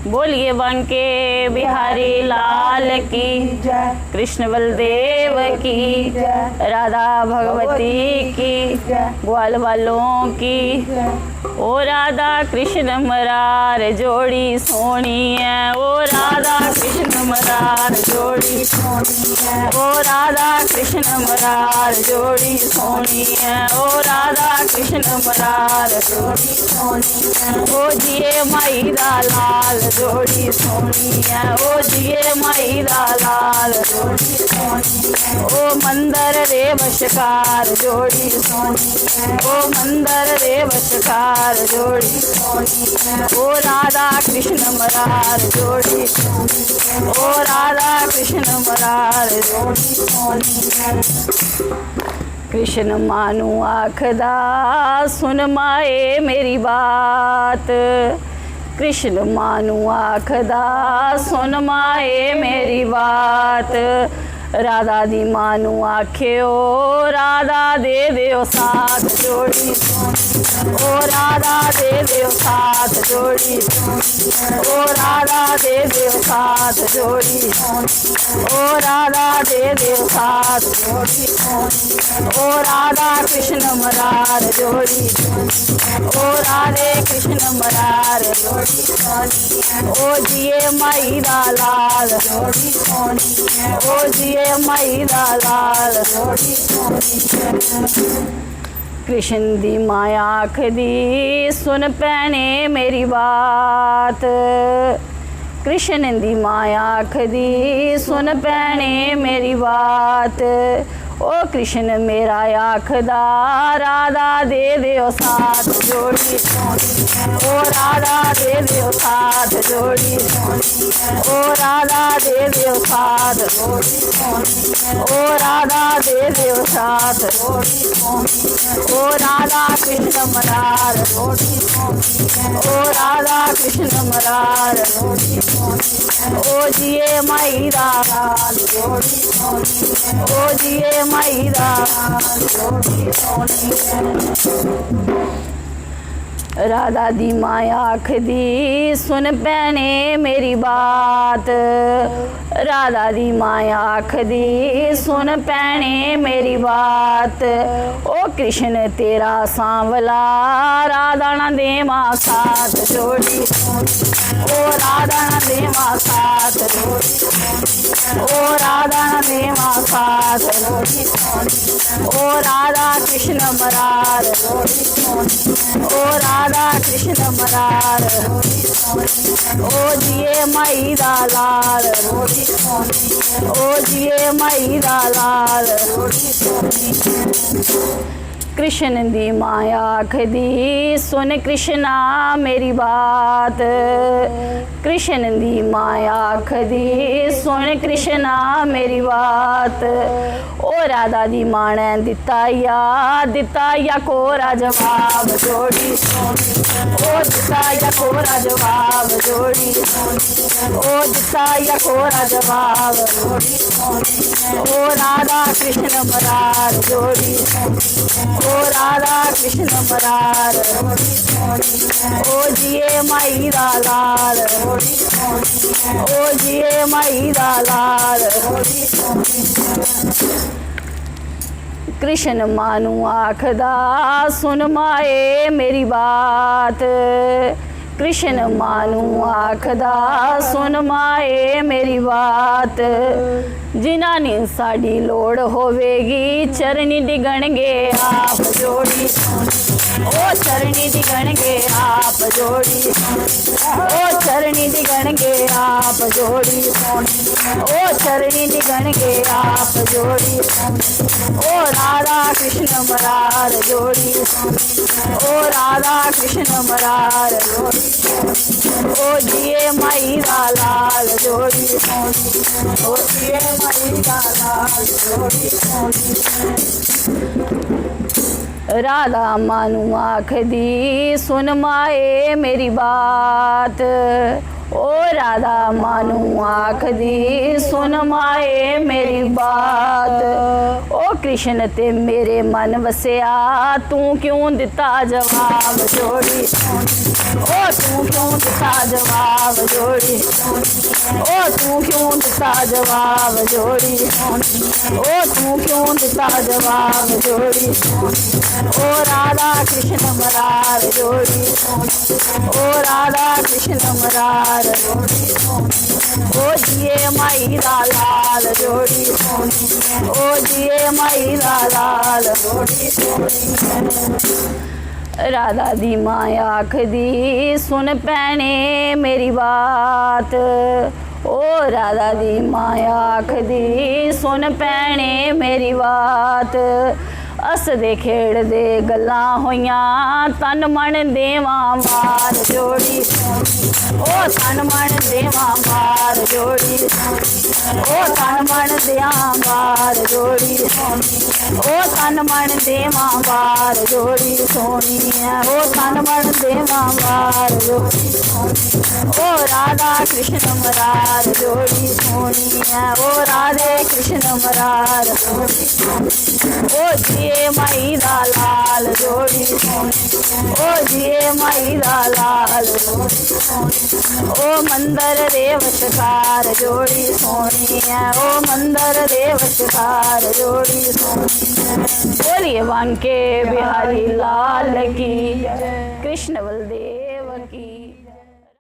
बोलिए बांके बिहारी लाल की जय। कृष्ण बलदेव की जय। राधा भगवती की ग्वाल वालों की ओ राधा कृष्ण मरार जोड़ी सोनी है ओ राधा कृष्ण मरार जोड़ी सोनी है ओ राधा कृष्ण मरार जोड़ी सोनी है ओ राधा कृष्ण मरार जोड़ी सोनी है ओ जिए माई दा लाल जोड़ी सोनी है ओ जिए माई दा लाल जोड़ी सोनी है ओ मंदर रे वशकार जोड़ी सोनी है ओ मंदर रे वशकार जोड़ी सोनी है ओ राधा कृष्ण मरार जोड़ी ओ राधा कृष्ण मरार जोड़ी सोनी है कृष्ण मानू आखदा सुन माए मेरी बात कृष्ण मानू आखदा सुन माए मेरी बात राधा दी मानू आख्यो राधा दे दियो साथ जोड़ी ओ राधा दे दियो साथ जोड़ी ओ राधा दे दियो साथ जोड़ी ओ राधा दे दियो साथ जोड़ी ओ राधा कृष्ण मरार जोड़ी ओ राधे कृष्ण मरार जोड़ी ओ जिए माई दा लाल जोड़ी सोनी है ओ जिए माई दा लाल जोड़ी सोनी है कृष्ण दी माया आखदी सुन भैने मेरी बात कृष्ण दी माया आखदी सुन भैने मेरी बात ओ कृष्ण मेरा आखदा राधा दे दियो साथ जोड़ी ओ राधा दे दियो साथ जोड़ी ओ राधा दे दियो साथ ओ राधा दे दियो साथ ओ राधा कृष्ण मरार ओ राधा कृष्ण मरार ओ जिए माई दा लाल ओ जिए माई दा राधा दी माया आखदी सुन भैने मेरी बात राधा दी माया आखदी सुन भैने मेरी बात ओ कृष्ण तेरा सांवला राधा ना देवा साथ जोड़ी ओ राधा ना देवा साथ जोड़ी ओ राधा ना देवा साथ जोड़ी ओ राधा कृष्ण मरार ओ राधा कृष्ण मरार ओ जिए माई दा लाल ओ जिए माई दा लाल कृष्ण दी माया आखदी सुन कृष्णा मेरी बात कृष्ण दी माया आखदी सुन कृष्णा मेरी बात ओ राधा दी मां ने दिता या कोरा जवाब जोड़ी ओ दिता या कोरा जवाब जोड़ी ओ दिता या कोरा जवाब ओ राधा कृष्ण मरार जोड़ी ओ राधा कृष्ण मरार ओ जिए माई दा लाल ओ जिए माई दा लाल कृष्ण मानू आखदा सुन माए मेरी बात कृष्ण मानू आखदा सुन माए मेरी बात जिन्हां नी साडी लोड़ होवेगी चरनी डिगणगे आप जोड़ी ओ चरनी डिगणगे आप जोड़ी ओ चरनी डिगणगे आप जोड़ी ओ चरनी डिगणगे आप जोड़ी ओ राधा कृष्ण मरार जोड़ी ओ राधा कृष्ण मरार जोड़ी ओ जिए माई दा लाल जोड़ी ओ जिए माई दा लाल जोड़ी राधा मानू आखदी सुन माए मेरी बात ओ राधा मानू आखदी सुन माए मेरी बात। ओ कृष्ण ते मेरे मन वसिया तू क्यों दिता जवाब जोड़ी ओ तू क्यों दिता जवाब जोड़ी ओ तू क्यों दिता जवाब जोड़ी ओ तू क्यों दिता जवाब जोड़ी ओ राधा कृष्ण मरार जोड़ी ओ राधा कृष्ण मरार ओ जिए माई दा लाल जोड़ी ओ जिए माई दा लाल राधा दी मां आखदी सुन भैने मेरी बात। ओ राधा दी मां आखदी सुन भैने मेरी बात। हसदे खेड़दे गल्लां होइयां तन मन देवां मार जोड़ी ओ तन मन देवां मार जोड़ी ओ तन मन देवां मार जोड़ी ओ तन मन देवां मार जोड़ी सोनी है ओ तन मन देवां मार जोड़ी ओ राधा कृष्ण मरार जोड़ी सोनी है ओ राधे कृष्ण मरार ओ जिए माई दा लाल जोड़ी ओ जिए माई दा लाल ओ मंदर दे वशकार जोड़ी सोनी है ओ मंदर दे वशकार जोड़ी सोनी है। बोलिए बांके बिहारी लाल की कृष्ण बलदेव की।